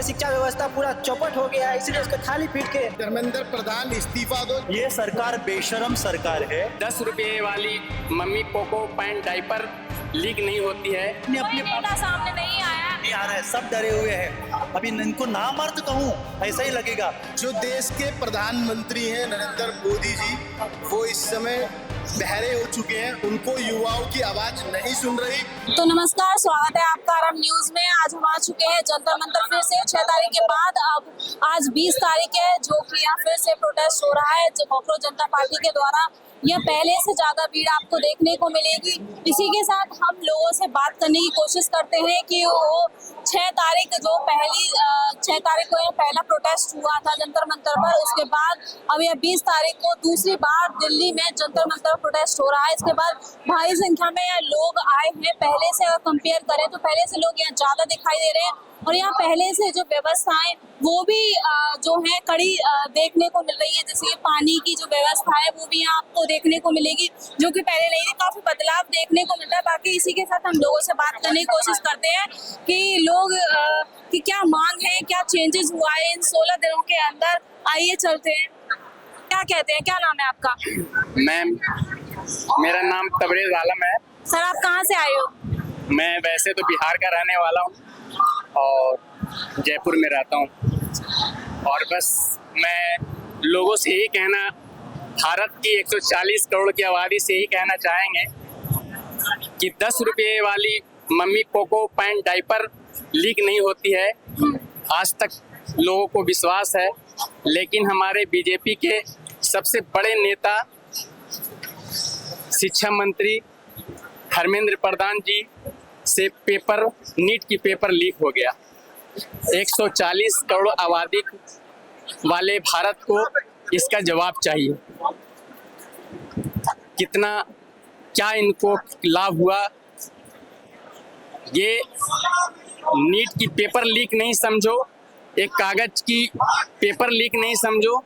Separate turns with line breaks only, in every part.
शिक्षा व्यवस्था पूरा चौपट हो गया है, इसलिए उसको थाली पीट के
धर्मेंद्र प्रधान इस्तीफा दो।
ये सरकार बेशरम सरकार है।
10 रुपये वाली mummy Poco pant diaper leak नहीं होती है।
कोई नेता सामने नहीं आया।
नहीं आ रहा है, सब डरे हुए हैं। अभी इनको ना मर्द कहूँ ऐसा ही लगेगा।
जो देश के प्रधानमंत्री हैं नरेंद्र मोदी जी, वो इस समय बहरे हो चुके हैं, उनको युवाओं की आवाज नहीं सुन रही।
तो नमस्कार, स्वागत है आपका आरएम न्यूज में। आज हम आ चुके हैं जंतर मंतर फिर से 6 तारीख के बाद। अब आज 20 तारीख है, जो कि यहाँ फिर से प्रोटेस्ट हो रहा है जो कॉकरोच जनता पार्टी के द्वारा। यह पहले से ज्यादा भीड़ आपको देखने को मिलेगी। इसी के साथ हम लोगों से बात करने की कोशिश करते हैं कि वो 6 तारीख जो 6 तारीख को यह पहला प्रोटेस्ट हुआ था जंतर मंतर पर, उसके बाद अब यह 20 तारीख को दूसरी बार दिल्ली में जंतर मंतर प्रोटेस्ट हो रहा है। इसके बाद भारी संख्या में यहाँ लोग आए हैं। पहले से अगर कंपेयर करें तो पहले से लोग यहाँ ज्यादा दिखाई दे रहे हैं, और यहाँ पहले से जो व्यवस्थाएं वो भी जो है कड़ी देखने को मिल रही है। जैसे पानी की जो व्यवस्था है वो भी यहाँ आपको देखने को मिलेगी, जो कि पहले नहीं थी। काफी बदलाव देखने को मिल रहा है। बाकी इसी के साथ हम लोगों से बात करने की कोशिश करते हैं कि लोग की क्या मांग है, क्या चेंजेस हुआ है इन 16 दिनों के अंदर। आइए चलते हैं। क्या कहते हैं, क्या नाम है आपका?
मैम, मेरा नाम तबरेज आलम है।
सर, आप कहाँ से आए हो?
मैं वैसे तो बिहार का रहने वाला हूँ और जयपुर में रहता हूँ, और बस मैं लोगों से यही कहना, भारत की 140 करोड़ की आबादी से यही कहना चाहेंगे कि 10 रुपये वाली mummy Poco pant diaper leak नहीं होती है। आज तक लोगों को विश्वास है, लेकिन हमारे बीजेपी के सबसे बड़े नेता शिक्षा मंत्री धर्मेंद्र प्रधान जी से नीट की पेपर लीक हो गया। 140 करोड़ आबादी वाले भारत को इसका जवाब चाहिए। क्या इनको लाभ हुआ? ये नीट की पेपर लीक नहीं समझो, एक कागज की पेपर लीक नहीं समझो,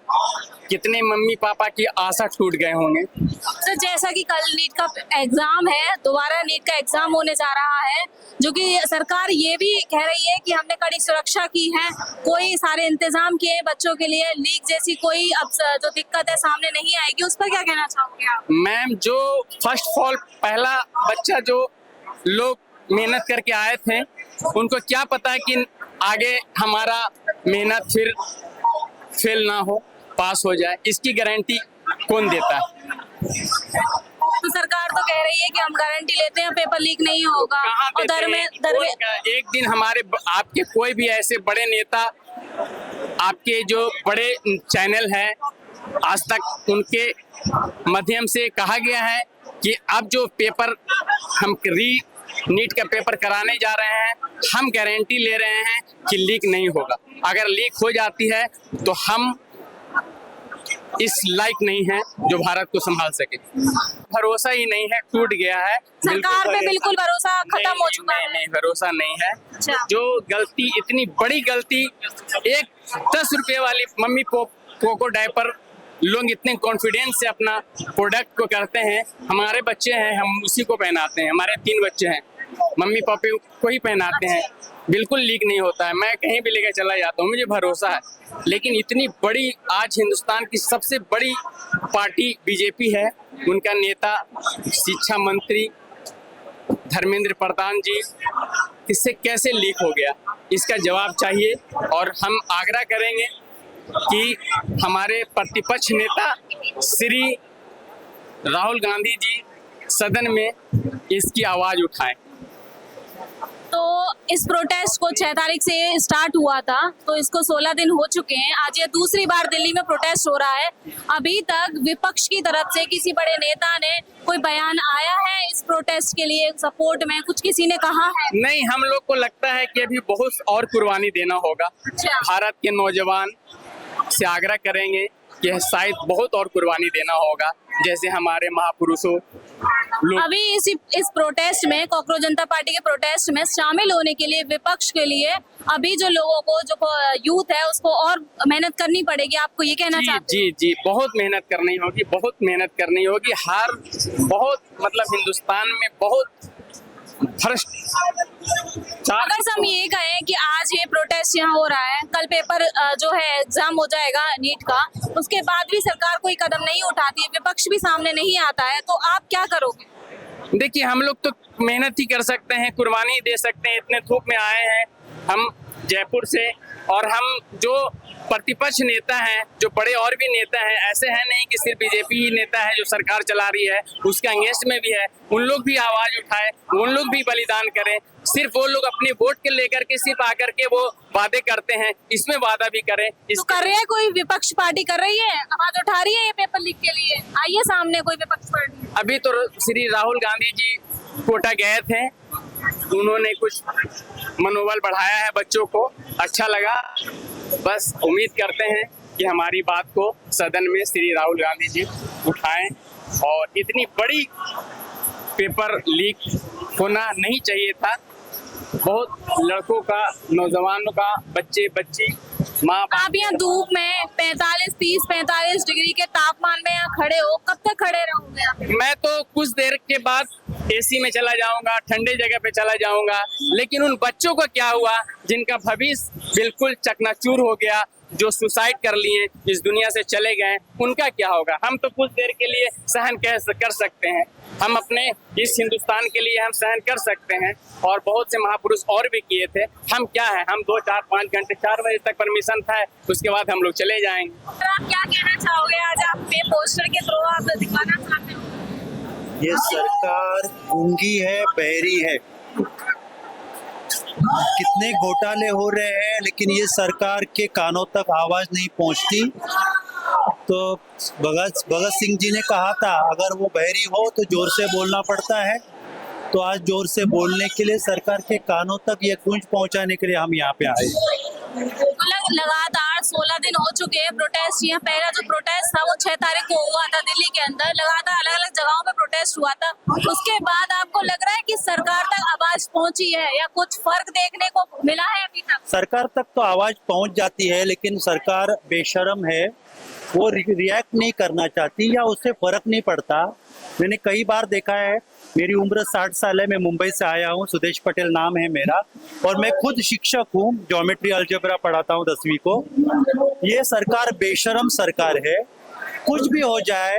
कितने मम्मी पापा की आशा टूट गए होंगे।
सर, जैसा कि कल नीट का एग्जाम है, दोबारा नीट का एग्जाम होने जा रहा है, जो कि सरकार ये भी कह रही है कि हमने कड़ी सुरक्षा की है, कोई सारे इंतजाम किए हैं बच्चों के लिए, लीक जैसी कोई अब जो दिक्कत है सामने नहीं आएगी। उस पर क्या कहना चाहोगे आप?
मैम, जो फर्स्ट ऑफ ऑल पहला बच्चा जो लोग मेहनत करके आए थे, उनको क्या पता कि आगे हमारा मेहनत फिर फेल ना हो, पास हो जाए, इसकी गारंटी कौन देता है?
तो सरकार तो कह रही है कि हम गारंटी लेते हैं पेपर लीक नहीं होगा। और
एक दिन हमारे आपके कोई भी ऐसे बड़े नेता, आपके जो बड़े चैनल हैं, आज तक उनके माध्यम से कहा गया है कि अब जो पेपर हम नीट का पेपर कराने जा रहे हैं, हम गारंटी ले रहे हैं कि लीक नहीं होगा। अगर लीक हो जाती है तो हम इस लायक नहीं है जो भारत को संभाल सके। भरोसा ही नहीं है, टूट गया है।
सरकार पे बिल्कुल भरोसा खत्म हो चुका है।
नहीं, भरोसा नहीं है।
अच्छा।
जो गलती, इतनी बड़ी गलती, एक 10 रुपये वाली मम्मी पोको डायपर लोग इतने कॉन्फिडेंस से अपना प्रोडक्ट को करते हैं। हमारे बच्चे हैं, हम उसी को पहनाते हैं। हमारे 3 बच्चे हैं, मम्मी पापा को ही पहनाते हैं। बिल्कुल लीक नहीं होता है। मैं कहीं भी लेकर चला जाता हूँ, मुझे भरोसा है। लेकिन इतनी बड़ी, आज हिंदुस्तान की सबसे बड़ी पार्टी बीजेपी है, उनका नेता शिक्षा मंत्री धर्मेंद्र प्रधान जी, इससे कैसे लीक हो गया, इसका जवाब चाहिए। और हम आग्रह करेंगे कि हमारे प्रतिपक्ष नेता श्री राहुल गांधी जी सदन में इसकी आवाज उठाएं।
तो इस प्रोटेस्ट को 6 तारीख से स्टार्ट हुआ था, तो इसको 16 दिन हो चुके हैं। आज ये दूसरी बार दिल्ली में प्रोटेस्ट हो रहा है। अभी तक विपक्ष की तरफ से किसी बड़े नेता ने कोई बयान आया है इस प्रोटेस्ट के लिए सपोर्ट में? कुछ किसी ने कहा है?
नहीं, हम लोग को लगता है कि अभी बहुत और कुर्बानी देना होगा।
अच्छा।
भारत के नौजवान से आग्रह करेंगे कि शायद बहुत और कुर्बानी देना होगा, जैसे हमारे महापुरुषों लोग।
अभी इस प्रोटेस्ट में, कॉकरोच जनता पार्टी के प्रोटेस्ट में शामिल होने के लिए विपक्ष के लिए अभी जो लोगों को, जो यूथ है, उसको और मेहनत करनी पड़ेगी। आपको ये कहना चाहते हैं?
जी, बहुत मेहनत करनी होगी, बहुत मेहनत करनी होगी। बहुत, मतलब हिंदुस्तान में बहुत भ्रष्ट
अगर हम ये कहें कि आज ये प्रोटेस्ट यहाँ हो रहा है, कल पेपर जो है एग्जाम हो जाएगा नीट का, उसके बाद भी सरकार कोई कदम नहीं उठाती है, विपक्ष भी सामने नहीं आता है, तो आप क्या करोगे?
देखिए, हम लोग तो मेहनत ही कर सकते हैं, कुर्बानी दे सकते हैं। इतने धूप में आए हैं हम जयपुर से, और हम जो प्रतिपक्ष नेता हैं, जो बड़े और भी नेता हैं, ऐसे हैं नहीं कि सिर्फ बीजेपी ही नेता है जो सरकार चला रही है, उसके अगेंस्ट में भी है। उन लोग भी आवाज उठाए, उन लोग भी बलिदान करें। सिर्फ वो लोग अपने वोट के लेकर के सिर्फ आकर के वो वादे करते हैं, इसमें वादा भी करें।
तो कर रहे हैं, कोई विपक्ष पार्टी कर रही है, आवाज उठा रही है ये पेपर लीक के लिए? आइए सामने कोई विपक्ष पार्टी।
अभी तो श्री राहुल गांधी जी कोटा गए थे, उन्होंने कुछ मनोबल बढ़ाया है बच्चों को, अच्छा लगा। बस उम्मीद करते हैं कि हमारी बात को सदन में श्री राहुल गांधी जी उठाएं, और इतनी बड़ी पेपर लीक होना नहीं चाहिए था। बहुत लड़कों का, नौजवानों का, बच्चे बच्ची, माँ बाप।
आप यहाँ धूप में 45 डिग्री के तापमान में यहाँ खड़े हो, कब तक खड़े रहोगे आप?
मैं तो कुछ देर के बाद एसी में चला जाऊंगा, ठंडे जगह पे चला जाऊंगा, लेकिन उन बच्चों का क्या हुआ जिनका भविष्य बिल्कुल चकनाचूर हो गया, जो सुसाइड कर लिए, इस दुनिया से चले गए, उनका क्या होगा? हम तो कुछ देर के लिए सहन कर सकते हैं, हम अपने इस हिंदुस्तान के लिए हम सहन कर सकते हैं, और बहुत से महापुरुष और भी किए थे। हम क्या है, हम 2, 4, 5 घंटे, 4 बजे तक परमिशन था, उसके बाद हम लोग चले जाएंगे।
तो आप क्या कहना चाहोगे, आज आप पे पोस्टर के थ्रू आप दिखाना चाहते हो?
ये सरकार गूंगी है, बहरी है। कितने घोटाले हो रहे हैं, लेकिन ये सरकार के कानों तक आवाज नहीं पहुंचती। तो भगत सिंह जी ने कहा था, अगर वो बहरी हो तो जोर से बोलना पड़ता है। तो आज जोर से बोलने के लिए, सरकार के कानों तक ये गूंज पहुंचाने के लिए हम यहाँ पे आए।
लगातार 16 दिन हो चुके हैं प्रोटेस्ट। यहाँ पहला जो प्रोटेस्ट था वो 6 तारीख को हुआ था दिल्ली के अंदर, लगातार अलग अलग जगहों पे प्रोटेस्ट हुआ था। उसके बाद आपको लग रहा है कि सरकार तक आवाज पहुंची है, या कुछ फर्क देखने को मिला है अभी तक?
सरकार तक तो आवाज पहुंच जाती है, लेकिन सरकार बेशर्म है, वो रिएक्ट नहीं करना चाहती, या उससे फर्क नहीं पड़ता। मैंने कई बार देखा है, मेरी उम्र 60 साल है, मैं मुंबई से आया हूँ, सुदेश पटेल नाम है मेरा, और मैं खुद शिक्षक हूँ, ज्योमेट्री अलजेब्रा पढ़ाता हूँ 10वीं को। ये सरकार बेशर्म सरकार है, कुछ भी हो जाए,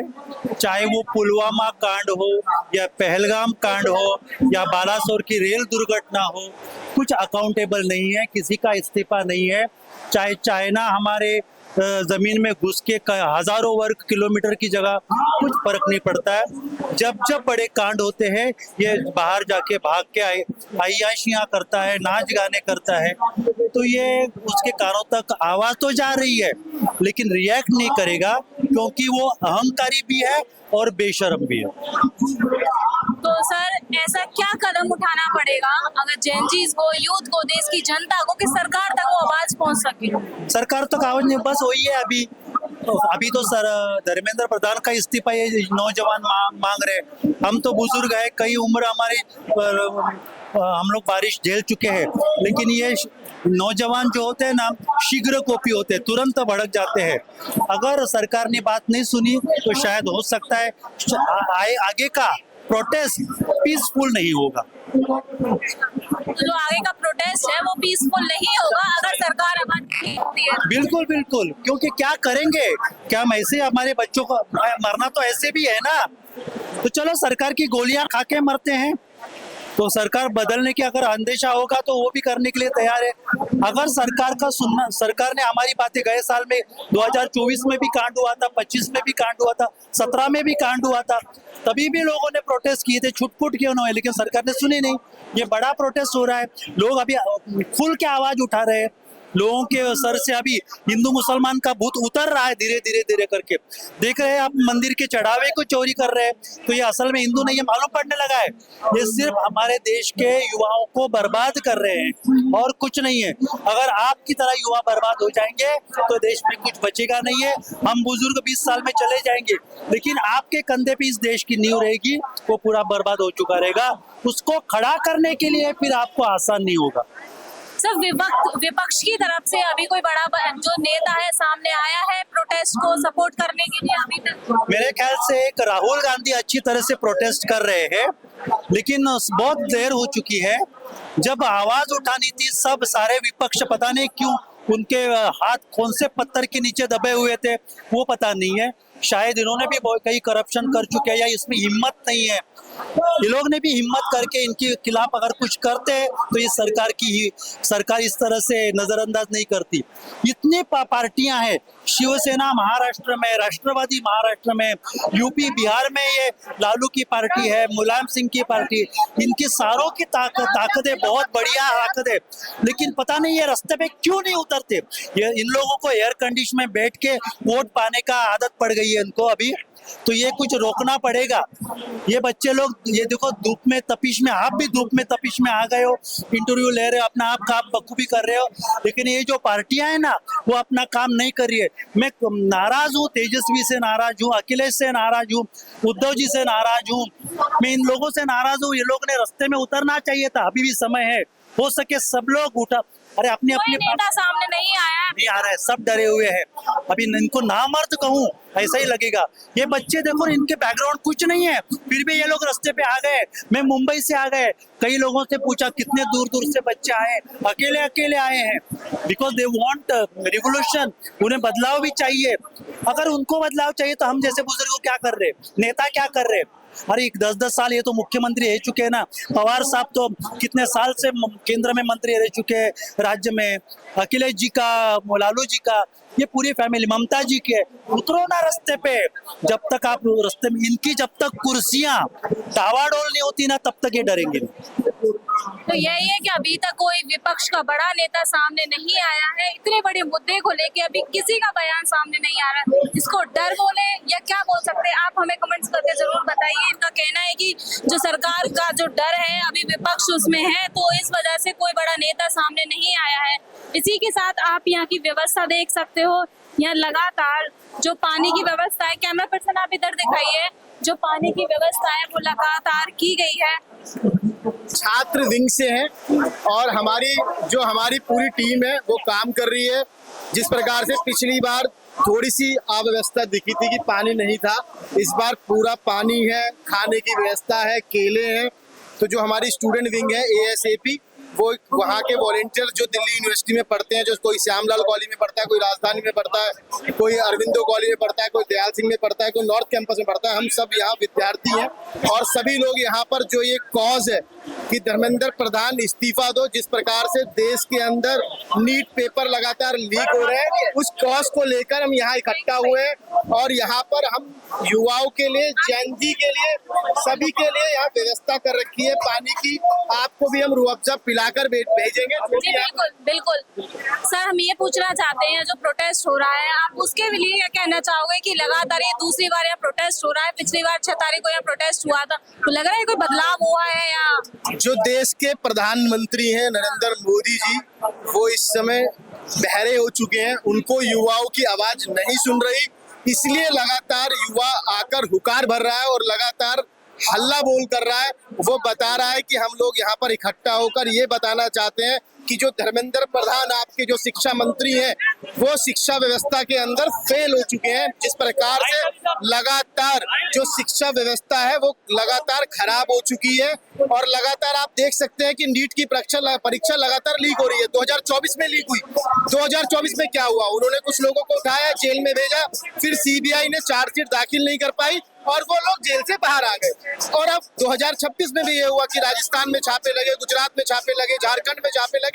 चाहे वो पुलवामा कांड हो, या पहलगाम कांड हो, या बालासोर की रेल दुर्घटना हो, कुछ अकाउंटेबल नहीं है, किसी का इस्तीफा नहीं है। चाहे चाइना हमारे जमीन में घुस के हजारों वर्ग किलोमीटर की जगह, कुछ फर्क नहीं पड़ता है। जब बड़े कांड होते हैं, ये बाहर जाके भाग के अय्याशियां करता है, नाच गाने करता है। तो ये उसके कानों तक आवाज तो जा रही है, लेकिन रिएक्ट नहीं करेगा, क्योंकि वो अहंकारी भी है और बेशर्म भी है।
तो सर, ऐसा क्या कदम उठाना पड़ेगा अगर जेनजीज को, यूथ को, देश की जनता को, कि सरकार तक वो आवाज पहुंच सके?
सरकार तक आवाज नहीं, बस वही है। अभी तो सर धर्मेंद्र प्रधान का इस्तीफा ये नौजवान मांग रहे। हम तो बुजुर्ग है, कई उम्र हमारी, हम लोग बारिश झेल चुके हैं, लेकिन ये नौजवान जो होते हैं ना, शीघ्र कोपी होते हैं, तुरंत भड़क जाते हैं। अगर सरकार ने बात नहीं सुनी तो शायद हो सकता है आगे का प्रोटेस्ट पीसफुल नहीं होगा।
तो जो आगे का प्रोटेस्ट है वो पीसफुल नहीं होगा अगर सरकार आवाज नहीं देती है?
बिल्कुल बिल्कुल, क्योंकि क्या करेंगे, क्या हम ऐसे हमारे बच्चों को मरना तो ऐसे भी है ना। तो चलो सरकार की गोलियां खा के मरते हैं, तो सरकार बदलने की अगर अंदेशा होगा तो वो भी करने के लिए तैयार है। अगर सरकार ने हमारी बातें, गए साल में 2024 में भी कांड हुआ था, 25 में भी कांड हुआ था, 17 में भी कांड हुआ था, तभी भी लोगों ने प्रोटेस्ट किए थे, छुटपुट क्यों ना है, लेकिन सरकार ने सुनी नहीं। ये बड़ा प्रोटेस्ट हो रहा है, लोग अभी खुल के आवाज उठा रहे हैं, लोगों के सर से अभी हिंदू मुसलमान का भूत उतर रहा है धीरे धीरे देख रहे हैं आप, मंदिर के चढ़ावे को चोरी कर रहे हैं, तो ये असल में हिंदू नहीं, ये मालूम पड़ने लगा है। ये सिर्फ हमारे देश के युवाओं को बर्बाद कर रहे हैं और कुछ नहीं है। अगर आपकी तरह युवा बर्बाद हो जाएंगे तो देश में कुछ बचेगा नहीं है। हम बुजुर्ग 20 साल में चले जाएंगे, लेकिन आपके कंधे पे इस देश की नींव रहेगी, वो पूरा बर्बाद हो चुका रहेगा। उसको खड़ा करने के लिए फिर आपको आसान नहीं होगा।
सर, विपक्ष की तरफ से अभी कोई बड़ा जो नेता है सामने आया है प्रोटेस्ट प्रोटेस्ट को सपोर्ट करने के लिए अभी तक?
मेरे ख्याल से एक राहुल गांधी अच्छी तरह से प्रोटेस्ट कर रहे हैं, लेकिन बहुत देर हो चुकी है। जब आवाज उठानी थी सब सारे विपक्ष, पता नहीं क्यों उनके हाथ कौन से पत्थर के नीचे दबे हुए थे वो पता नहीं है। शायद इन्होंने भी बहुत कई करप्शन कर चुके हैं या इसमें हिम्मत नहीं है। ये लोग ने भी हिम्मत करके इनके खिलाफ अगर कुछ करते हैं तो ये सरकार इस तरह से नजरअंदाज नहीं करती। इतनी पार्टियां हैं, शिवसेना महाराष्ट्र में, राष्ट्रवादी महाराष्ट्र में, यूपी बिहार में ये लालू की पार्टी है, मुलायम सिंह की पार्टी, इनकी सारों की ताकत है, बहुत बढ़िया ताकत है, लेकिन पता नहीं ये रास्ते पे क्यों नहीं उतरते। ये इन लोगों को एयर कंडीशन में बैठ के वोट पाने का आदत पड़ गई है इनको अभी, तो ये कुछ रोकना पड़ेगा। ये बच्चे लोग ये देखो धूप में तपिश में, आप भी धूप में तपिश में आ गए हो, इंटरव्यू ले रहे हो, अपना आप काम बखूबी कर रहे हो, लेकिन ये जो पार्टियां हैं ना वो अपना काम नहीं कर रही है। मैं नाराज हूँ, तेजस्वी से नाराज हूँ, अखिलेश से नाराज हूँ, उद्धव जी से नाराज हूँ, मैं इन लोगों से नाराज हूँ। ये लोग ने रास्ते में उतरना चाहिए था, अभी भी समय है, हो सके सब लोग उठा। अरे अपने
कोई नेता सामने नहीं आया है?
नहीं आ रहा है, सब डरे हुए हैं। अभी इनको नामर्द कहूँ ऐसा ही लगेगा। ये बच्चे देखो, इनके बैकग्राउंड कुछ नहीं है, फिर भी ये लोग रास्ते पे आ गए। मैं मुंबई से आ गए, कई लोगों से पूछा कितने दूर दूर से बच्चे आए, अकेले अकेले आए हैं, बिकॉज दे वांट रिवोल्यूशन। उन्हें बदलाव भी चाहिए। अगर उनको बदलाव चाहिए तो हम जैसे बुजुर्ग क्या कर रहे, नेता क्या कर रहे? अरे 10-10 साल ये तो मुख्यमंत्री रह चुके हैं ना। पवार साहब तो कितने साल से केंद्र में मंत्री रह चुके हैं, राज्य में। अखिलेश जी का, लालू जी का, ये पूरी फैमिली, ममता जी के। उतरो ना रास्ते पे। जब तक आप रास्ते में, इनकी जब तक कुर्सियां डावाडोल नहीं होती ना तब तक ये डरेंगे।
तो यही है कि अभी तक कोई विपक्ष का बड़ा नेता सामने नहीं आया है। इतने बड़े मुद्दे को लेके अभी किसी का बयान सामने नहीं आ रहा है। इसको डर बोले या क्या बोल सकते हैं, आप हमें कमेंट्स करके जरूर बताइए। इनका कहना है कि जो सरकार का जो डर है अभी विपक्ष उसमें है, तो इस वजह से कोई बड़ा नेता सामने नहीं आया है। इसी के साथ आप यहाँ की व्यवस्था देख सकते हो। यहाँ लगातार जो पानी की व्यवस्था है, कैमरा पर्सन आप इधर दिखाइए, जो पानी की व्यवस्था है वो लगातार की गई है।
छात्र विंग से हैं और हमारी पूरी टीम है वो काम कर रही है। जिस प्रकार से पिछली बार थोड़ी सी अव्यवस्था दिखी थी कि पानी नहीं था, इस बार पूरा पानी है, खाने की व्यवस्था है, केले हैं। तो जो हमारी स्टूडेंट विंग है ASAP, वो वहाँ के वॉलेंटियर जो दिल्ली यूनिवर्सिटी में पढ़ते हैं, जो कोई श्यामलाल कॉलेज में पढ़ता है, कोई राजधानी में पढ़ता है, कोई अरविंदो कॉलेज में पढ़ता है, कोई दयाल सिंह में पढ़ता है, कोई नॉर्थ कैंपस में पढ़ता है, हम सब यहाँ विद्यार्थी हैं। और सभी लोग यहाँ पर जो ये कॉज है कि धर्मेंद्र प्रधान इस्तीफा दो, जिस प्रकार से देश के अंदर नीट पेपर लगातार लीक हो रहे हैं, उस कॉज को लेकर हम यहाँ इकट्ठा हुए हैं। और यहाँ पर हम युवाओं के लिए, जैन जी के लिए, सभी के लिए यहाँ व्यवस्था कर रखी है पानी की। आपको भी हम रूह अफ़ज़ा पिलाकर भेजेंगे।
जी बिल्कुल बिल्कुल। सर हम ये पूछना चाहते हैं, जो प्रोटेस्ट हो रहा है आप उसके लिए क्या कहना चाहोगे कि लगातार ये दूसरी बार यहाँ प्रोटेस्ट हो रहा है? पिछली बार 6 तारीख को यहाँ प्रोटेस्ट हुआ था, तो लग रहा है कोई बदलाव हुआ है? या
जो देश के प्रधानमंत्री हैं नरेंद्र मोदी जी, वो इस समय बहरे हो चुके हैं, उनको युवाओं की आवाज नहीं सुन रही, इसलिए लगातार युवा आकर हुकार भर रहा है और लगातार हल्ला बोल कर रहा है। वो बता रहा है कि हम लोग यहाँ पर इकट्ठा होकर ये बताना चाहते हैं कि जो धर्मेंद्र प्रधान आपके जो शिक्षा मंत्री हैं, वो शिक्षा व्यवस्था के अंदर फेल हो चुके हैं। जिस प्रकार से लगातार जो शिक्षा व्यवस्था है वो लगातार खराब हो चुकी है और लगातार आप देख सकते हैं कि नीट की परीक्षा लगातार लीक हो रही है। 2024 में लीक हुई, 2024 में क्या हुआ, उन्होंने कुछ लोगों को उठाया, जेल में भेजा, फिर CBI ने चार्जशीट दाखिल नहीं कर पाई और वो लोग जेल से बाहर आ गए। और अब 2026 में भी ये हुआ कि राजस्थान में छापे लगे, गुजरात में छापे लगे, झारखंड में छापे लगे।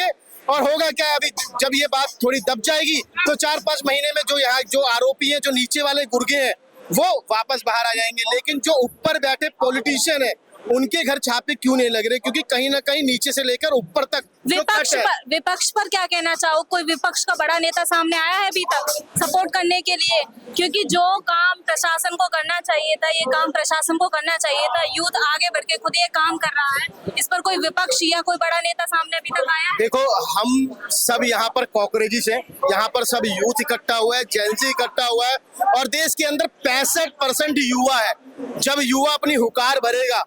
और होगा क्या, अभी जब ये बात थोड़ी दब जाएगी तो 4-5 महीने में जो यहाँ जो आरोपी हैं, जो नीचे वाले गुर्गे हैं, वो वापस बाहर आ जाएंगे। लेकिन जो ऊपर बैठे पॉलिटिशियन है, उनके घर छापे क्यों नहीं लग रहे? क्योंकि कहीं ना कहीं नीचे से लेकर ऊपर तक
विपक्ष पर क्या कहना चाहो? कोई विपक्ष का बड़ा नेता सामने आया है अभी तक सपोर्ट करने के लिए? क्योंकि जो काम प्रशासन को करना चाहिए था, ये काम प्रशासन को करना चाहिए था। यूथ आगे बढ़ के खुद ये काम कर रहा है, इस पर कोई विपक्ष या कोई बड़ा नेता सामने अभी तक आया है?
देखो, हम सब यहाँ पर कॉकरेजिस है, यहाँ पर सब यूथ इकट्ठा हुआ है, जेंजी इकट्ठा हुआ है और देश के अंदर 65% युवा है। जब युवा अपनी हुकार भरेगा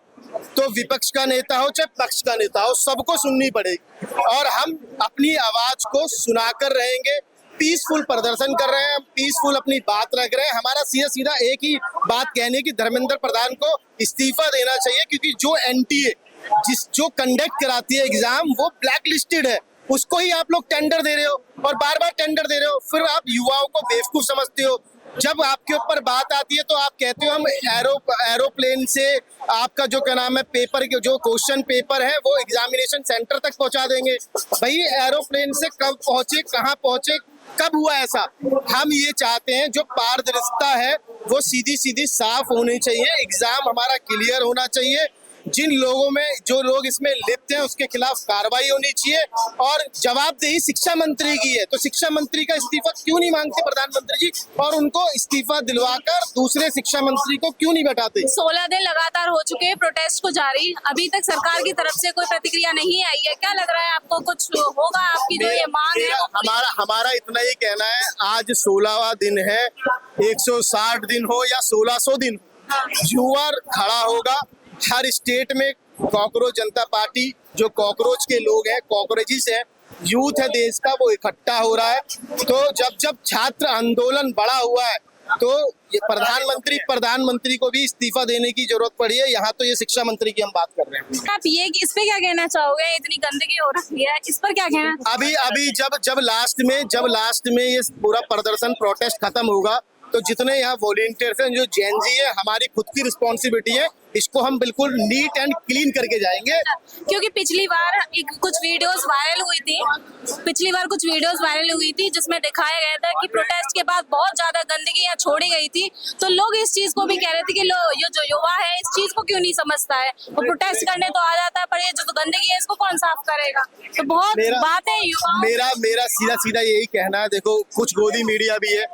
तो विपक्ष का नेता हो चाहे पक्ष का नेता हो, सबको सुननी पड़ेगी और हम अपनी आवाज को सुनाकर रहेंगे। पीसफुल प्रदर्शन कर रहे हैं, हम पीसफुल अपनी बात रख रहे हैं। हमारा सीधा सीधा एक ही बात कहने की धर्मेंद्र प्रधान को इस्तीफा देना चाहिए, क्योंकि जो एनटीए जो कंडक्ट कराती है एग्जाम वो ब्लैक लिस्टेड है, उसको ही आप लोग टेंडर दे रहे हो और बार बार टेंडर दे रहे हो। फिर आप युवाओं को बेवकूफ समझते हो। जब आपके ऊपर बात आती है तो आप कहते हो हम एरोप्लेन से आपका जो क्या नाम है पेपर के जो क्वेश्चन पेपर है वो एग्जामिनेशन सेंटर तक पहुंचा देंगे। भाई एरोप्लेन से कब पहुंचे, कहाँ पहुंचे, कब हुआ ऐसा? हम ये चाहते हैं जो पारदर्शिता है वो सीधी सीधी साफ होनी चाहिए, एग्जाम हमारा क्लियर होना चाहिए। जिन लोगों में जो लोग इसमें लिप्त हैं उसके खिलाफ कार्रवाई होनी चाहिए और जवाबदेही शिक्षा मंत्री की है। तो शिक्षा मंत्री का इस्तीफा क्यों नहीं मांगते प्रधानमंत्री जी, और उनको इस्तीफा दिलवाकर दूसरे शिक्षा मंत्री को क्यों नहीं बैठाते?
16 दिन लगातार हो चुके हैं प्रोटेस्ट को जारी, अभी तक सरकार की तरफ से कोई प्रतिक्रिया नहीं आई है। क्या लग रहा है आपको, कुछ होगा? आपकी जो ये मांग है
हमारा इतना ही कहना है, आज 16वां दिन है, 160 दिन हो या 1600 दिन हो, युवा खड़ा होगा। हर स्टेट में कॉकरोच जनता पार्टी जो कॉकरोच के लोग हैं, कॉकरोचेस हैं, यूथ है देश का, वो इकट्ठा हो रहा है। तो जब छात्र आंदोलन बड़ा हुआ है तो ये प्रधानमंत्री को भी इस्तीफा देने की जरूरत पड़ी है। यहाँ तो ये शिक्षा मंत्री की हम बात कर रहे हैं।
आप ये इस पे क्या कहना चाहोगे? इतनी गंदगी हो रही है, इस पर क्या कहना?
अभी जब लास्ट में ये पूरा प्रदर्शन प्रोटेस्ट खत्म होगा तो जितने यहाँ वॉलंटियर्स हैं, जो जेएनजी है, हमारी खुद की रिस्पॉन्सिबिलिटी है, इसको हम बिल्कुल नीट एंड क्लीन करके जाएंगे।
क्योंकि पिछली बार कुछ वीडियोस वायरल हुई थी जिसमें दिखाया गया था कि प्रोटेस्ट के बाद बहुत ज्यादा गंदगी यहाँ छोड़ी गई थी। तो लोग इस चीज को भी कह रहे थे कि ये जो युवा है इस चीज को क्यों नहीं समझता है, वो प्रोटेस्ट करने तो आ जाता है पर ये जो गंदगी है इसको कौन साफ करेगा? तो बहुत बातें युवा
मेरा सीधा यही कहना है। देखो कुछ गोदी मीडिया भी है,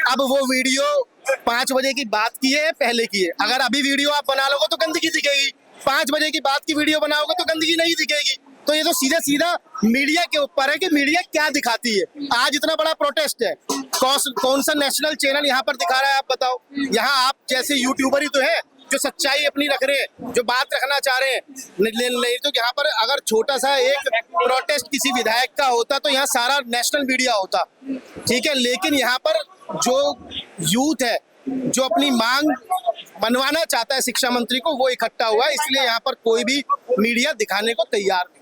अब वो वीडियो 5 बजे की बात की है पहले की है। अगर अभी वीडियो आप बना लोगे तो गंदगी दिखेगी, 5 बजे की बात की वीडियो बनाओगे तो गंदगी नहीं दिखेगी। तो ये तो सीधा मीडिया के ऊपर है कि मीडिया क्या दिखाती है। आज इतना बड़ा प्रोटेस्ट है, कौन सा नेशनल चैनल यहाँ पर दिखा रहा है, आप बताओ? यहाँ आप जैसे यूट्यूबर ही तो है जो सच्चाई अपनी रख रहे हैं, जो बात रखना चाह रहे हैं। नहीं तो यहाँ पर अगर छोटा सा एक प्रोटेस्ट किसी विधायक का होता तो यहाँ सारा नेशनल मीडिया होता, ठीक है। लेकिन यहाँ पर जो यूथ है जो अपनी मांग मनवाना चाहता है शिक्षा मंत्री को, वो इकट्ठा हुआ है, इसलिए यहाँ पर कोई भी मीडिया दिखाने को तैयार नहीं।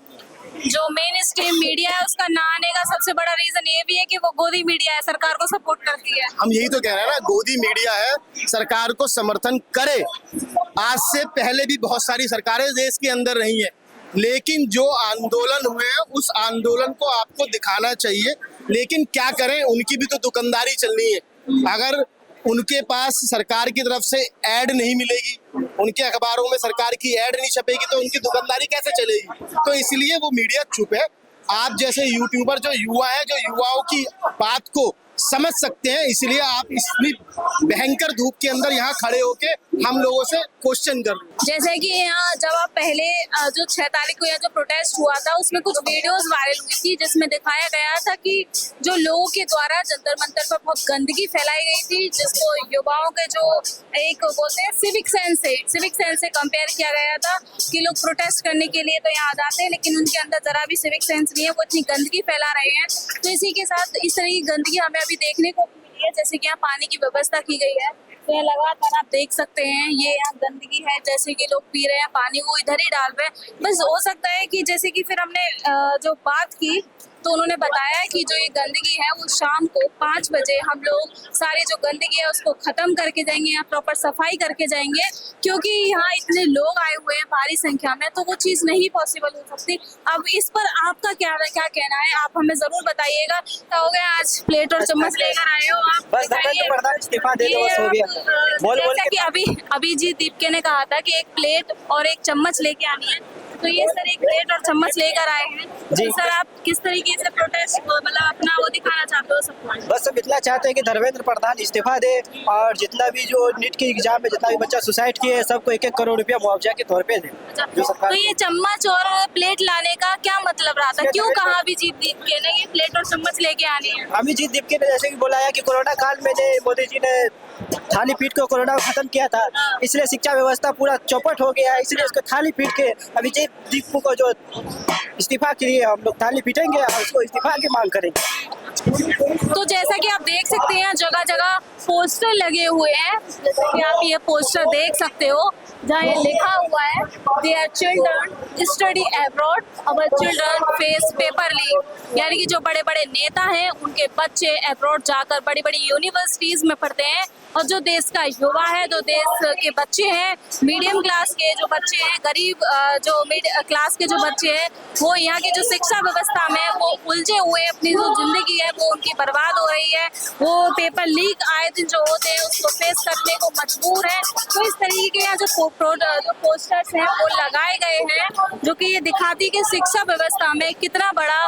जो मेन स्ट्रीम मीडिया है उसका ना आने का सबसे बड़ा रीजन ये भी है कि वो गोदी मीडिया है, सरकार को सपोर्ट करती है।
हम यही तो कह रहे हैं ना, गोदी मीडिया है, सरकार को समर्थन करे। आज से पहले भी बहुत सारी सरकारें देश के अंदर रही हैं, लेकिन जो आंदोलन हुए हैं उस आंदोलन को आपको दिखाना चाहिए। लेकिन क्या करें, उनकी भी तो दुकानदारी चलनी है। अगर उनके पास सरकार की तरफ से ऐड नहीं मिलेगी, उनके अखबारों में सरकार की ऐड नहीं छपेगी, तो उनकी दुकानदारी कैसे चलेगी? तो इसलिए वो मीडिया चुप है। आप जैसे यूट्यूबर जो युवा है, जो युवाओं की बात को समझ सकते हैं, इसलिए आप इतनी भयंकर धूप के अंदर यहाँ खड़े होके हम लोगों से क्वेश्चन कर रहे हैं।
जैसे कि यहाँ जब आप पहले जो 6 तारीख को यहाँ जो प्रोटेस्ट हुआ था उसमें कुछ वीडियोस वायरल हुई थी जिसमें दिखाया गया था कि जो लोगों के द्वारा जंतर मंतर पर बहुत गंदगी फैलाई गई थी, जिसको युवाओं के जो एक बोलते हैं सिविक सेंस से कंपेयर किया गया था कि लोग प्रोटेस्ट करने के लिए तो यहाँ जाते हैं लेकिन उनके अंदर जरा भी सिविक सेंस नहीं है, वो इतनी गंदगी फैला रहे हैं। तो इसी के साथ इस तरह की गंदगी हमें अभी देखने को मिली है। जैसे कि यहाँ पानी की व्यवस्था की गई है, तो यहाँ लगातार आप देख सकते हैं ये यहाँ गंदगी है, जैसे कि लोग पी रहे हैं पानी वो इधर ही डाल रहे हैं। बस हो सकता है कि जैसे कि फिर हमने जो बात की तो उन्होंने बताया कि जो ये गंदगी है वो शाम को 5 बजे हम लोग सारी जो गंदगी है उसको खत्म करके जाएंगे, यहाँ प्रॉपर सफाई करके जाएंगे, क्योंकि यहाँ इतने लोग आए हुए हैं भारी संख्या में, तो वो चीज़ नहीं पॉसिबल हो सकती। अब इस पर आपका क्या कहना है, आप हमें जरूर बताइएगा। तो हो गया, आज प्लेट और चम्मच लेकर आए हो आप, जैसा कि अभिजीत दीपके ने कहा था कि एक प्लेट और एक चम्मच लेके आनी है, तो ये सर एक प्लेट और चम्मच लेकर आए हैं। तो सर आप किस तरीके से प्रोटेस्ट मतलब अपना वो दिखाना चाहते हो सबको?
बस सब इतना चाहते हैं कि धर्मेंद्र प्रधान इस्तीफा दे और जितना भी जो नीट के एग्जाम में जितना भी बच्चा सुसाइड किए है सबको 1-1 करोड़ रुपया मुआवजा के तौर पे दे।
तो ये चम्मच और प्लेट लाने का क्या मतलब रहा था, क्यों कहा अभिजीत दीपके ने ये प्लेट और चम्मच लेके आनी है?
अभिजीत दीपके ने जैसे कि बोला है कि कोरोना काल में मोदी जी ने थाली पीट को कोरोना को खत्म किया था, इसलिए शिक्षा व्यवस्था पूरा चौपट हो गया है, इसलिए उसको थाली पीट के अभिजीत दीपक को जो इस्तीफा के लिए हम लोग थाली पीटेंगे और उसको इस्तीफा की मांग करेंगे।
तो जैसा कि आप देख सकते हैं जगह जगह पोस्टर लगे हुए हैं, जैसे कि आप ये पोस्टर देख सकते हो जहाँ ये लिखा हुआ है their children study abroad our children face paper leak, यानी कि जो बड़े बड़े नेता हैं उनके बच्चे अब्रॉड जाकर बड़ी बड़ी यूनिवर्सिटीज में पढ़ते हैं और जो देश का युवा है, जो देश के बच्चे हैं, मीडियम क्लास के जो बच्चे हैं, गरीब जो मिड क्लास के जो बच्चे हैं, वो यहाँ की जो शिक्षा व्यवस्था में वो उलझे हुए हैं, अपनी जो जिंदगी है वो उनकी बर्बाद हो रही है, वो पेपर लीक आए दिन जो होते हैं उसको फेस करने को मजबूर है। तो इस तरीके के यहाँ जो पोस्टर्स हैं वो लगाए गए हैं जो कि ये दिखाती है कि शिक्षा व्यवस्था में कितना बड़ा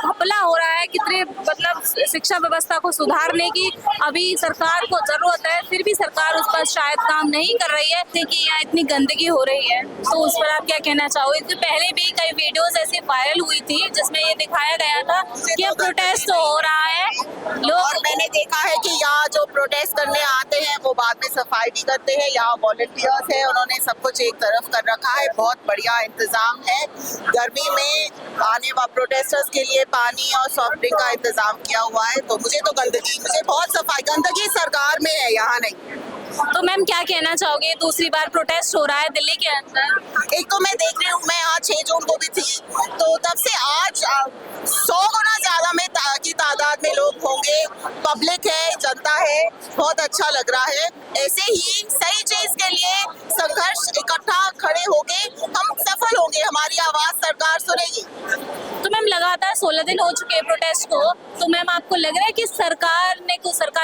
घपला हो रहा है, कितने मतलब शिक्षा व्यवस्था को सुधारने की अभी सरकार को जरूरत है, फिर भी सरकार उस पर शायद काम नहीं कर रही है क्योंकि यहाँ इतनी गंदगी हो रही है। तो उस पर आप क्या कहना चाहोगे? इससे पहले भी कई वीडियोस ऐसे वायरल हुई थी जिसमें ये दिखाया गया था कि अब प्रोटेस्ट हो रहा है लोग,
और मैंने देखा है कि यहाँ जो प्रोटेस्ट करने आते हैं वो बाद में सफाई भी करते हैं। यहाँ वॉलंटियर्स हैं, उन्होंने सब कुछ एक तरफ कर रखा है, बहुत बढ़िया इंतजाम है। गर्मी में आने वाले प्रोटेस्टर्स के लिए पानी और सॉफ्ट ड्रिंक का इंतजाम किया हुआ है। तो मुझे बहुत सफाई, गंदगी सरकार में है, यहाँ नहीं।
तो मैम क्या कहना चाहोगे? दूसरी बार प्रोटेस्ट हो रहा है दिल्ली के अंदर।
एक तो मैं देख रही हूँ, मैं यहाँ 6 जून को भी थी, तो तब से आज 100 गुना ज्यादा में की तादाद में लोग होंगे। पब्लिक है, जनता है, बहुत अच्छा लग रहा है। ऐसे ही सही चीज के लिए संघर्ष इकट्ठा खड़े होके हम सफल होंगे, हमारी आवाज सरकार सुनेगी।
तो मैम लगातार 16 दिन हो चुके हैं प्रोटेस्ट को, तो मैम आपको लग रहा है कि सरकार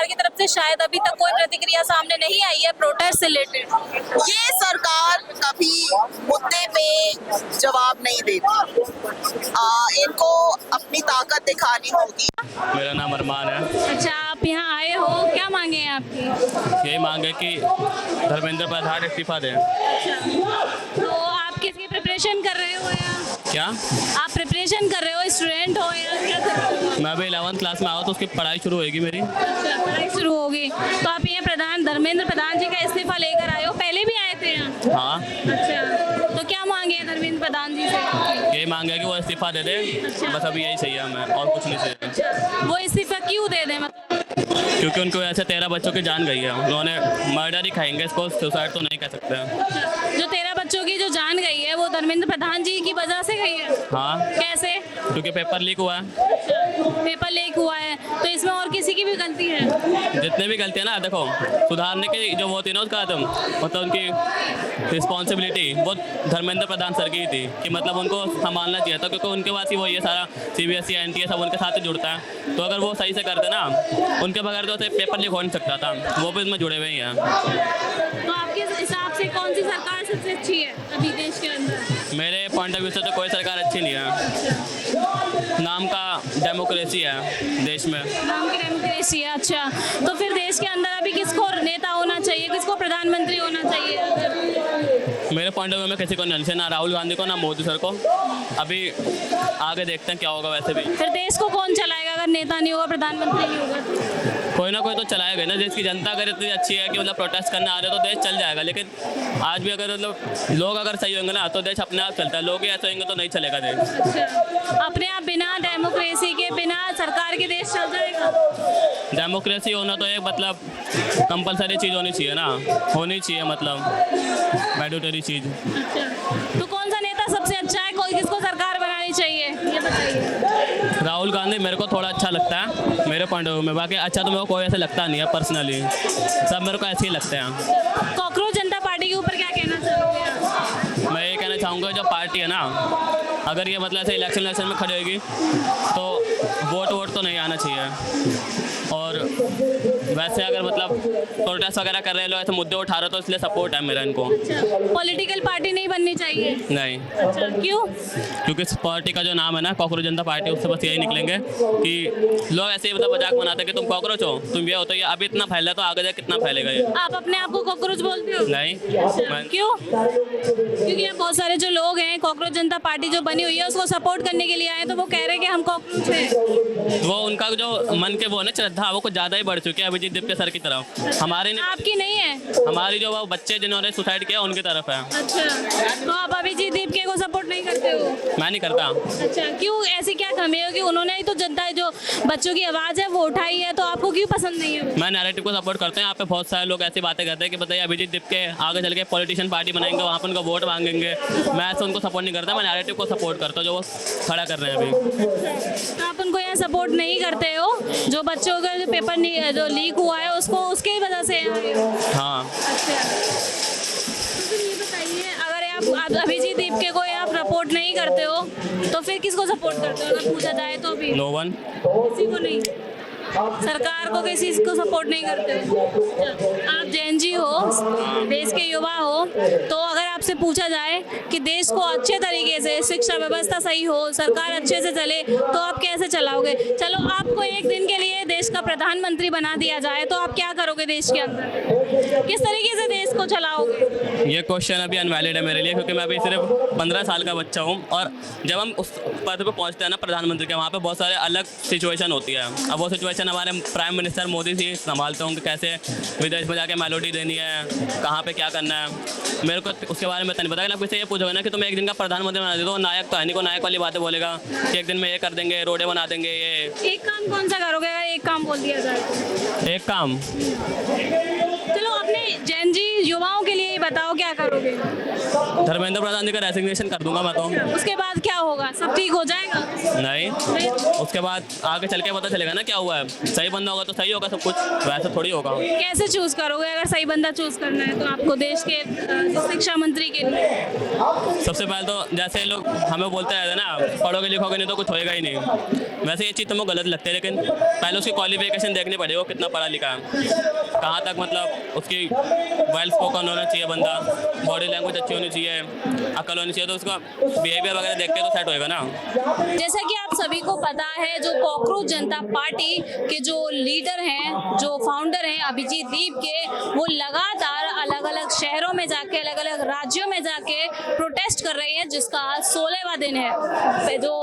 की तरफ से शायद अभी तक कोई प्रतिक्रिया सामने नहीं आई है प्रोटेस्ट से रिलेटेड?
ये सरकार कभी मुद्दे पे जवाब नहीं देती, इनको अपनी ताकत दिखानी होगी।
मेरा नाम अरमान है।
अच्छा, आप यहाँ आए हो, क्या मांगे हैं आपकी?
यही मांग है कि धर्मेंद्र प्रधान इस्तीफा दें।
तो आप किसकी प्रिपरेशन कर रहे हो या
क्या
आप प्रिपरेशन कर रहे हो, स्टूडेंट हो या क्या कर रहे हो?
मैं अभी 11th क्लास में आऊँ तो उसकी पढ़ाई शुरू होगी मेरी।
अच्छा, पढ़ाई शुरू होगी। तो आप ये धर्मेंद्र प्रधान जी का इस्तीफा लेकर आए हो, पहले भी आए थे यहाँ?
हाँ।
अच्छा, तो क्या मांगे हैं धर्मेंद्र प्रधान जी से?
यही मांग है कि वो इस्तीफा दे दे। बस अभी यही चाहिए हमें, और कुछ नहीं चाहिए।
वो इस्तीफा क्यों दे दें मतलब?
क्योंकि उनको वजह से 13 बच्चों की जान गई है, उन्होंने मर्डर ही खाएंगे, इसको सुसाइड तो नहीं कह सकते।
जो 13 बच्चों की जो जान गई है वो धर्मेंद्र प्रधान जी की वजह से गई है?
हाँ।
कैसे?
क्योंकि पेपर लीक हुआ है।
पेपर लीक हुआ है तो इसमें और किसी की भी गलती है?
जितने भी गलतियाँ ना, देखो सुधारने की जो वो थी ना उसका आदम, मतलब उनकी रिस्पॉन्सिबिलिटी वो धर्मेंद्र प्रधान सर की थी कि मतलब उनको संभालना चाहिए था, क्योंकि उनके पास ही वो ये सारा CBSE NTA सब उनके साथ ही जुड़ता है। तो अगर वो सही से करते ना, उनके बगैर तो पेपर लीक हो नहीं सकता था। वो भी इसमें जुड़े हुए ही हैं।
तो आपके हिसाब से कौन सी सरकार सबसे अच्छी है अभी देश के अंदर?
मेरे पॉइंट ऑफ व्यू से तो कोई सरकार अच्छी नहीं है। नाम का डेमोक्रेसी है देश में,
नाम की डेमोक्रेसी है। अच्छा, तो फिर देश के अंदर अभी किसको नेता होना चाहिए, किसको प्रधानमंत्री होना चाहिए?
मेरे पॉइंट ऑफ व्यू में किसी को नहीं, ना राहुल गांधी को ना मोदी सर को। अभी आगे देखते हैं क्या होगा। वैसे भी
फिर देश को कौन चलाएगा अगर नेता नहीं होगा, प्रधानमंत्री नहीं होगा?
कोई ना कोई तो चलाएगा ना। देश की जनता अगर इतनी अच्छी है कि मतलब प्रोटेस्ट करने आ रहे तो देश चल जाएगा। लेकिन आज भी अगर मतलब लोग अगर सही होंगे ना तो देश अपने आप चलता है। लोग ही ऐसे होंगे तो नहीं चलेगा देश।
अच्छा, अपने आप बिना डेमोक्रेसी के, बिना सरकार के देश चल जाएगा?
डेमोक्रेसी होना तो एक मतलब कंपलसरी चीज़ होनी चाहिए ना, होनी चाहिए मतलब मैंडेटरी चीज़।
अच्छा, तो कौन सा नेता सबसे अच्छा है, कोई किसको सरकार बनानी चाहिए ये बताइए?
राहुल गांधी मेरे को थोड़ा अच्छा लगता है मेरे पॉइंट ऑफ व्यू में। बाकी अच्छा तो मेरे को कोई ऐसा लगता नहीं है पर्सनली, सब मेरे को ऐसे ही लगते हैं।
कॉकरोच जनता पार्टी के ऊपर क्या कहना चाहोगे?
मैं ये कहना चाहूँगा जो पार्टी है ना, अगर ये मतलब ऐसे इलेक्शन में खड़ी होगी तो वोट तो नहीं आना चाहिए। और वैसे अगर मतलब प्रोटेस्ट वगैरह कर रहे हैं लोग, ऐसे मुद्दे उठा रहे हो तो इसलिए सपोर्ट है मेरा इनको।
पॉलिटिकल पार्टी नहीं बननी चाहिए?
नहीं।
अच्छा, क्यों?
क्योंकि इस पार्टी का जो नाम है ना कॉकरोच जनता पार्टी, उससे बस यही निकलेंगे कि लोग ऐसे ही मतलब मजाक बनाते हैं कि तुम कॉकरोच हो, तुम ये हो, तो ये अभी इतना फैला तो आगे जाए कितना फैलेगा ये।
आप अपने आप को कॉकरोच बोलते हो?
नहीं।
क्यों? क्योंकि यहाँ बहुत सारे जो लोग हैं, कॉकरोच जनता पार्टी जो बनी हुई है उसको सपोर्ट करने के लिए आए, तो वो कह रहे हैं कि हम कॉकरोच हैं।
वो उनका जो मन के वो है ना श्रद्धा, वो कुछ ज़्यादा ही ही बढ़ चुकी है अभिजीत दीप के सर की तरफ। हमारी नहीं,
आपकी नहीं है?
हमारी जो वो बच्चे जिन्होंने सुसाइड किया उनकी तरफ है।
अच्छा, तो आप अभिजीत दीप के को सपोर्ट नहीं करते हो?
मैं नहीं करता।
अच्छा, क्यों? ऐसी क्या कमी है कि उन्होंने ही तो जनता जो बच्चों की आवाज है वो उठाई है, तो आपको क्यों पसंद नहीं है?
मैं नैरेटिव को सपोर्ट करते हैं। यहाँ पे बहुत सारे लोग ऐसी बातें करते हैं कि बताइए अभिजीत दीप के आगे चल के पॉलिटिशियन पार्टी बनाएंगे, वहाँ पर उनको वोट मांगेंगे। मैं ऐसे उनको सपोर्ट नहीं करता, मैं नैरेटिव को सपोर्ट करता हूँ जो वो खड़ा कर रहे हैं अभी।
तो आप उनको यहाँ सपोर्ट नहीं करते हो? जो बच्चों का जो पेपर जो लीक हुआ है उसको उसके वजह से यहाँ आए हो?
हाँ।
अच्छा, तो फिर ये बताइए, अगर आप अभिजीत दीप के को आप सपोर्ट नहीं करते हो तो फिर किसको सपोर्ट करते हो अगर पूछा जाए तो? भी
नो वन,
किसी को नहीं, सरकार को किसी को सपोर्ट नहीं करते हो? आप जैन जी हो, देश के युवा हो, तो अगर आपसे पूछा जाए कि देश को अच्छे तरीके से शिक्षा व्यवस्था सही हो, सरकार अच्छे से चले, तो आप कैसे चलाओगे? चलो, आपको एक दिन के लिए देश का प्रधानमंत्री बना दिया जाए तो आप क्या करोगे देश के अंदर? किस तरीके से देश को चलाओगे?
ये क्वेश्चन अभी अनवैलिड है मेरे लिए, क्योंकि मैं अभी सिर्फ 15 साल का बच्चा हूँ। और जब हम उस पद पे पहुँचते हैं ना प्रधानमंत्री के, वहाँ पे बहुत सारे अलग सिचुएशन होती है। अब वो सिचुएशन हमारे प्राइम मिनिस्टर मोदी जी संभालते होंगे, कैसे विदेश में जाके मेलोडी देनी है, कहाँ पे क्या करना है। मेरे को उसके बारे में तो नहीं पता। अगर आप किसी ये पूछोगे ना कि तुम्हें एक दिन का प्रधानमंत्री बना दे, तो नायक तो है नहीं, को नायक वाली बातें बोलेगा कि एक दिन में ये कर देंगे, रोडें बना देंगे। ये
एक काम कौन सा करोगे अगर एक काम बोल दिया जाए तो?
एक काम,
चलो, अपने जैन जी युवाओं के लिए ही बताओ, क्या करोगे?
धर्मेंद्र प्रधान जी का रेसिग्नेशन कर दूंगा मैं तो।
उसके बाद क्या होगा? सब ठीक हो जाएगा?
नहीं, उसके बाद आगे चल के पता चलेगा ना क्या हुआ है। सही बंदा होगा तो सही होगा सब कुछ, वैसे थोड़ी होगा।
कैसे चूज करोगे अगर सही बंदा चूज करना है तो आपको देश के शिक्षा मंत्री के लिए?
सबसे पहले तो जैसे लोग हमें बोलते रहते हैं ना, पढ़ोगे लिखोगे नहीं तो कुछ होएगा ही नहीं। वैसे ये चीज़ तो गलत लगती है, लेकिन पहले उसकी क्वालिफिकेशन देखनी पड़ेगी, वो कितना पढ़ा लिखा है, कहाँ तक मतलब उसकी वेल स्पोकन होना चाहिए बंदा, बॉडी लैंग्वेज अच्छी होनी चाहिए, अकल होनी चाहिए, तो उसका बिहेवियर वगैरह देख के तो सेट होएगा ना।
जैसा कि आप सभी को पता है, जो कॉकरोच जनता पार्टी के जो लीडर हैं, जो फाउंडर हैं अभिजीत दीप के, वो लगातार अलग अलग शहरों में जाके, अलग अलग राज्यों में जाके प्रोटेस्ट कर रही हैं, जिसका आज 16वां दिन है। जो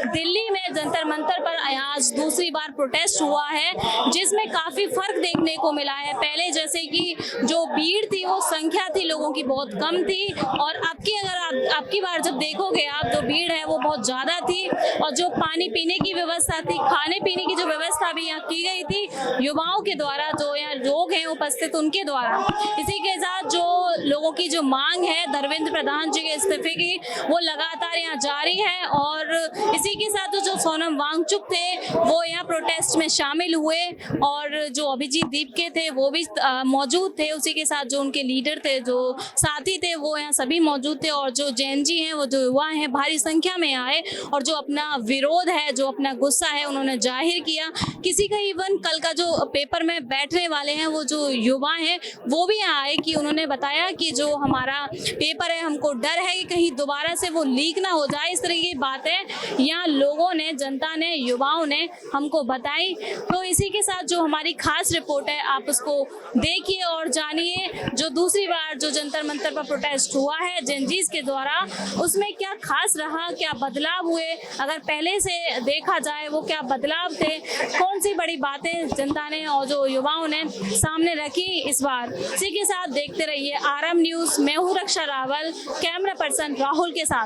दिल्ली में जंतर मंतर पर आज दूसरी बार प्रोटेस्ट हुआ है, जिसमें काफी फर्क देखने को मिला है। पहले जैसे कि जो भीड़ थी, वो संख्या थी लोगों की बहुत कम थी, और आपकी बार जब देखोगे आप, जो भीड़ है वो बहुत ज्यादा थी। और जो पानी पीने की व्यवस्था थी, खाने पीने की जो व्यवस्था भी यहाँ की गई थी युवाओं के द्वारा, जो यहाँ लोग हैं उपस्थित उनके द्वारा। इसी के साथ जो लोगों की जो मांग है धर्मेंद्र प्रधान जी के इस्तीफे की, वो लगातार यहाँ जारी है। और इसी के साथ जो सोनम वांगचुक थे वो यहाँ प्रोटेस्ट में शामिल हुए, और जो अभिजीत दीप के थे वो भी मौजूद थे। उसी के साथ जो उनके लीडर थे, जो साथी थे, वो यहाँ सभी मौजूद थे। और जो जैन जी हैं, वो जो युवा हैं, भारी संख्या में आए और जो अपना विरोध है, जो अपना गुस्सा है, उन्होंने जाहिर किया। किसी का इवन कल का जो पेपर में बैठने वाले हैं, वो जो युवा हैं, वो भी यहाँ आए कि उन्होंने बताया कि जो हमारा पेपर है, हमको डर है कि कहीं दोबारा से वो लीक ना हो जाए। इस तरह की बातें यहाँ लोगों ने, जनता ने, युवाओं ने हमको बताई। तो इसी के साथ जो हमारी खास रिपोर्ट है, आप उसको देखिए और जानिए। जो दूसरी बार जो जंतर मंतर पर प्रोटेस्ट हुआ है जेनजीज के द्वारा, उसमें क्या खास रहा, क्या बदलाव हुए, अगर पहले से देखा जाए वो क्या बदलाव थे, कौन सी बड़ी बातें जनता ने और जो युवाओं ने सामने रखी इस बार। इसी के साथ देखते रहिए RM न्यूज़। मैं हूँ रक्षा रावल, कैमरा पर्सन राहुल के साथ।